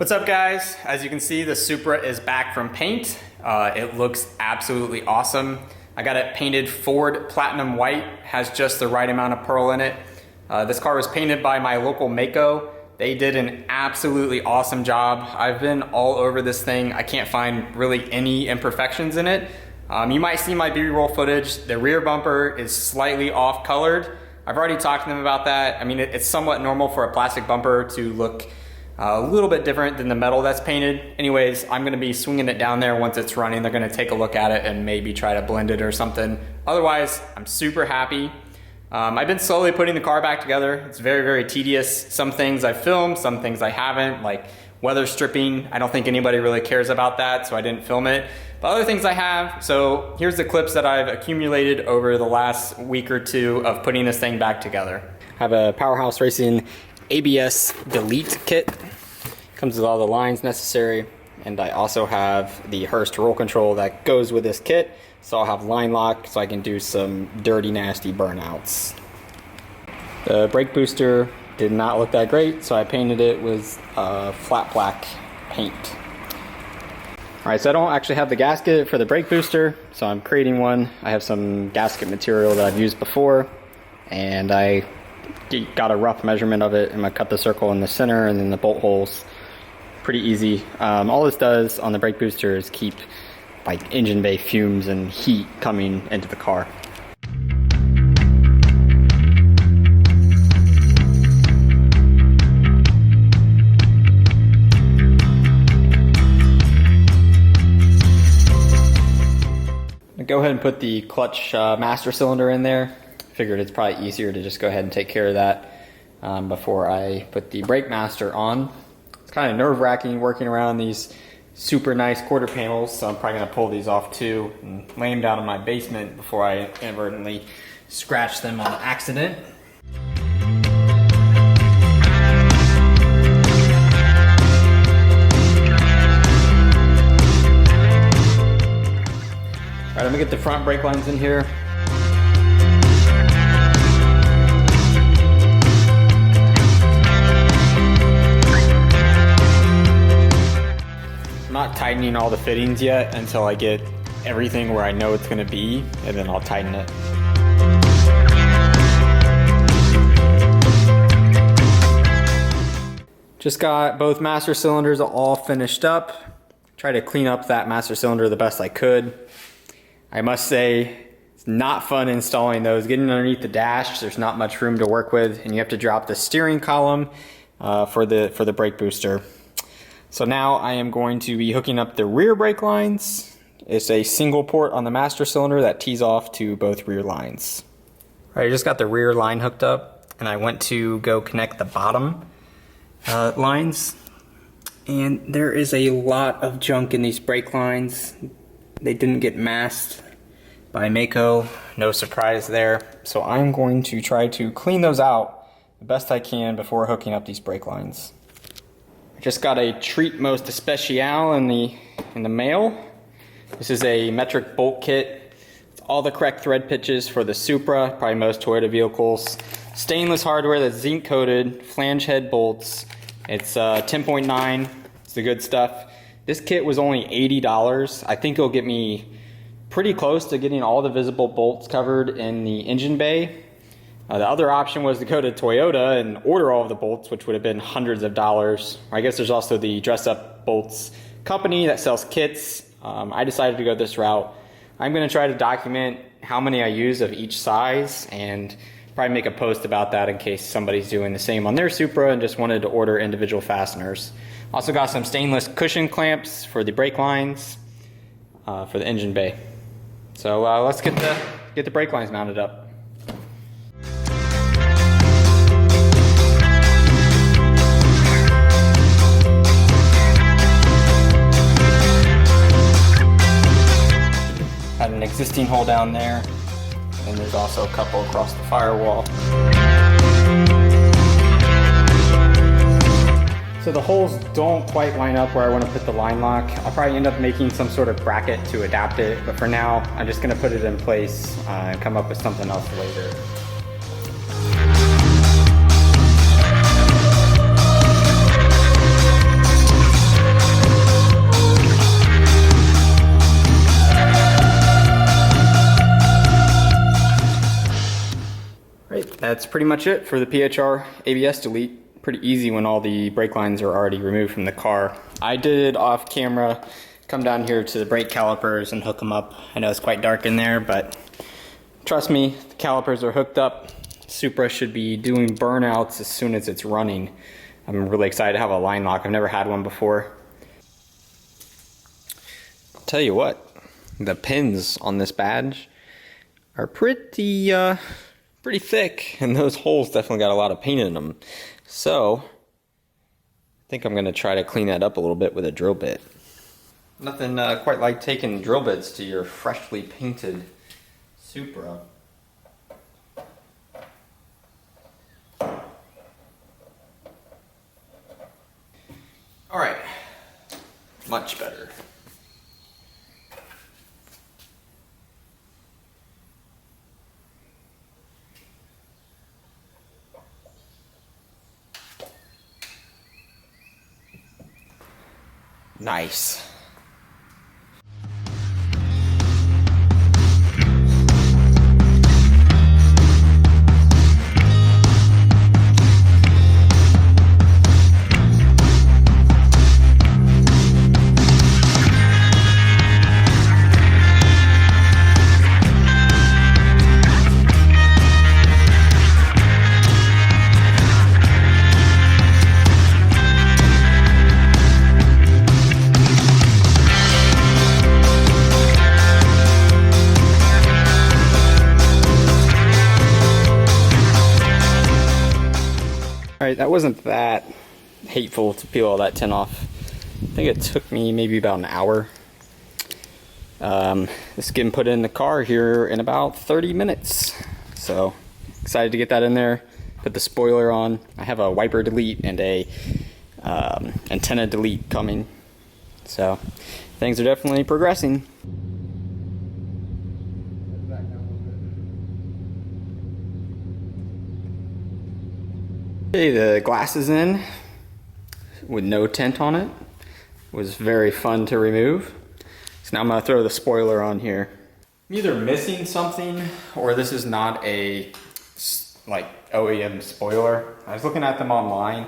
What's up, guys? As you can see, the Supra is back from paint. It looks absolutely awesome. I got it painted Ford Platinum White, has just the right amount of pearl in it. This car was painted by my local Mako. They did an absolutely awesome job. I've been all over this thing. I can't find really any imperfections in it. You might see my B-roll footage. The rear bumper is slightly off colored. I've already talked to them about that. I mean, it's somewhat normal for a plastic bumper to look a little bit different than the metal that's painted. Anyways, I'm gonna be swinging it down there once it's running. They're gonna take a look at it and maybe try to blend it or something. Otherwise, I'm super happy. I've been slowly putting the car back together. It's very, very tedious. Some things I filmed, some things I haven't, like weather stripping. I don't think anybody really cares about that, so I didn't film it. But other things I have, so here's the clips that I've accumulated over the last week or two of putting this thing back together. I have a Powerhouse Racing ABS delete kit. Comes with all the lines necessary, and I also have the Hurst roll control that goes with this kit, so I'll have line lock so I can do some dirty, nasty burnouts. The brake booster did not look that great, so I painted it with flat black paint. Alright, so I don't actually have the gasket for the brake booster, so I'm creating one. I have some gasket material that I've used before, and I got a rough measurement of it. I'm gonna cut the circle in the center and then the bolt holes. Pretty easy. All this does on the brake booster is keep like engine bay fumes and heat coming into the car. Go ahead and put the clutch master cylinder in there. Figured it's probably easier to just go ahead and take care of that before I put the brake master on. It's kind of nerve-wracking working around these super nice quarter panels, so I'm probably gonna pull these off too and lay them down in my basement before I inadvertently scratch them on accident. All right, I'm gonna get the front brake lines in here. I'm not tightening all the fittings yet until I get everything where I know it's gonna be, and then I'll tighten it. Just got both master cylinders all finished up. Try to clean up that master cylinder the best I could. I must say, it's not fun installing those. Getting underneath the dash, there's not much room to work with, and you have to drop the steering column for the brake booster. So now I am going to be hooking up the rear brake lines. It's a single port on the master cylinder that tees off to both rear lines. All right, I just got the rear line hooked up, and I went to go connect the bottom lines. And there is a lot of junk in these brake lines. They didn't get masked by Mako, no surprise there. So I'm going to try to clean those out the best I can before hooking up these brake lines. I just got a treat most especial in the mail. This is a metric bolt kit. It's all the correct thread pitches for the Supra, probably most Toyota vehicles. Stainless hardware that's zinc coated, flange head bolts. It's 10.9, it's the good stuff. This kit was only $80. I think it'll get me pretty close to getting all the visible bolts covered in the engine bay. The other option was to go to Toyota and order all of the bolts, which would have been hundreds of dollars. I guess there's also the Dress Up Bolts company that sells kits. I decided to go this route. I'm gonna try to document how many I use of each size and probably make a post about that in case somebody's doing the same on their Supra and just wanted to order individual fasteners. Also got some stainless cushion clamps for the brake lines for the engine bay. So let's get the brake lines mounted up. Had an existing hole down there, and there's also a couple across the firewall. So the holes don't quite line up where I want to put the line lock. I'll probably end up making some sort of bracket to adapt it, but for now, I'm just gonna put it in place and come up with something else later. that's pretty much it for the PHR ABS delete. Pretty easy when all the brake lines are already removed from the car. I did off camera come down here to the brake calipers and hook them up. I know it's quite dark in there, but trust me, the calipers are hooked up. Supra should be doing burnouts as soon as it's running. I'm really excited to have a line lock. I've never had one before. I'll tell you what, the pins on this badge are pretty thick, and those holes definitely got a lot of paint in them. So I think I'm gonna try to clean that up a little bit with a drill bit. Nothing quite like taking drill bits to your freshly painted Supra. All right, much better. Nice. Alright, that wasn't that hateful to peel all that tin off. I think it took me maybe about an hour. This is getting put in the car here in about 30 minutes. So, excited to get that in there. Put the spoiler on. I have a wiper delete and a antenna delete coming. So, things are definitely progressing. Okay, the glass is in with no tint on it. It was very fun to remove. So now I'm gonna throw the spoiler on here. I'm either missing something or this is not a like OEM spoiler. I was looking at them online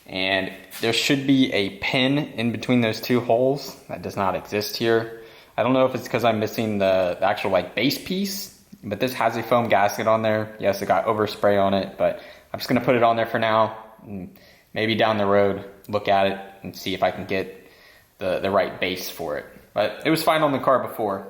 and there should be a pin in between those two holes that does not exist here. I don't know if it's because I'm missing the actual like base piece, but this has a foam gasket on there. Yes, it got overspray on it, but I'm just gonna put it on there for now. And maybe down the road, look at it and see if I can get the right base for it. But it was fine on the car before.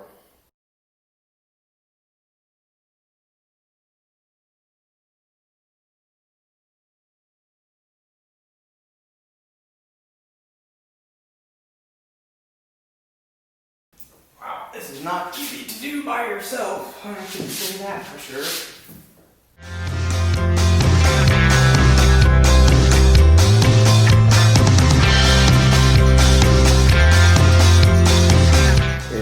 Wow, this is not easy to do by yourself. I can say that for sure.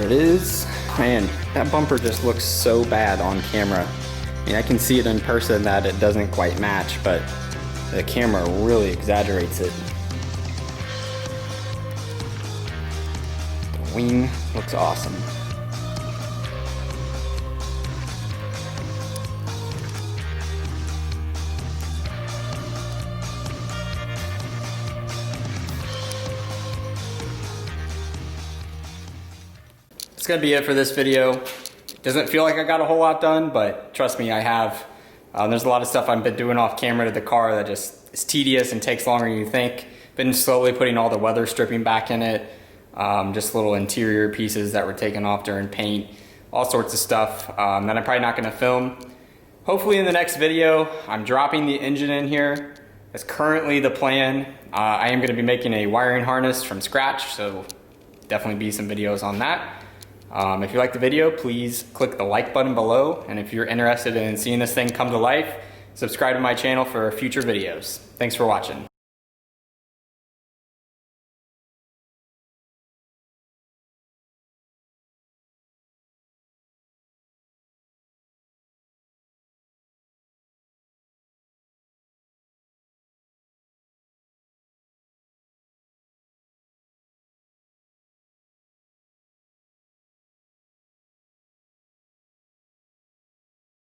It is. Man, that bumper just looks so bad on camera. I mean, I can see it in person that it doesn't quite match, but the camera really exaggerates it. The wing looks awesome. That's gonna be it for this video. Doesn't feel like I got a whole lot done, but trust me, I have. There's a lot of stuff I've been doing off camera to the car that just is tedious and takes longer than you think. Been slowly putting all the weather stripping back in it. Just little interior pieces that were taken off during paint. All sorts of stuff that I'm probably not gonna film. Hopefully in the next video, I'm dropping the engine in here. That's currently the plan. I am gonna be making a wiring harness from scratch, so definitely be some videos on that. If you liked the video, please click the like button below. And if you're interested in seeing this thing come to life, subscribe to my channel for future videos. Thanks for watching.